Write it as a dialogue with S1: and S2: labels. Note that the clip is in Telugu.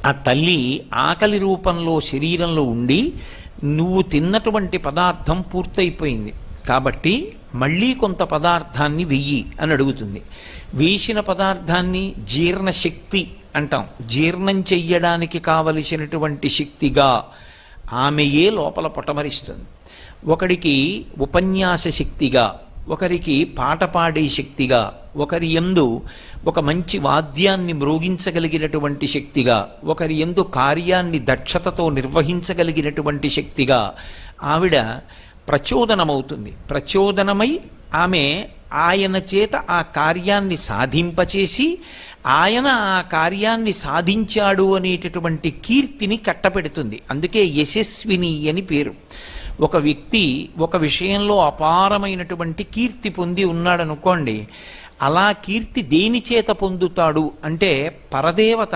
S1: ఆ తల్లి ఆకలి రూపంలో శరీరంలో ఉండి నువ్వు తిన్నటువంటి పదార్థం పూర్తయిపోయింది కాబట్టి మళ్ళీ కొంత పదార్థాన్ని వెయ్యి అని అడుగుతుంది. వేసిన పదార్థాన్ని జీర్ణశక్తి అంటాం. జీర్ణం చెయ్యడానికి కావలసినటువంటి శక్తిగా ఆమెయే లోపల పొటమరిస్తుంది. ఒకడికి ఉపన్యాస శక్తిగా, ఒకరికి పాట పాడే శక్తిగా, ఒకరి యందు ఒక మంచి వాద్యాన్ని మ్రోగించగలిగినటువంటి శక్తిగా, ఒకరి యందు కార్యాన్ని దక్షతతో నిర్వహించగలిగినటువంటి శక్తిగా ఆవిడ ప్రచోదనమవుతుంది. ప్రచోదనమై ఆమె ఆయన చేత ఆ కార్యాన్ని సాధింపచేసి ఆయన ఆ కార్యాన్ని సాధించాడు అనేటటువంటి కీర్తిని కట్టపెడుతుంది. అందుకే యశస్విని అని పేరు. ఒక వ్యక్తి ఒక విషయంలో అపారమైనటువంటి కీర్తి పొంది ఉన్నాడనుకోండి, అలా కీర్తి దేని చేత పొందుతాడు అంటే పరదేవత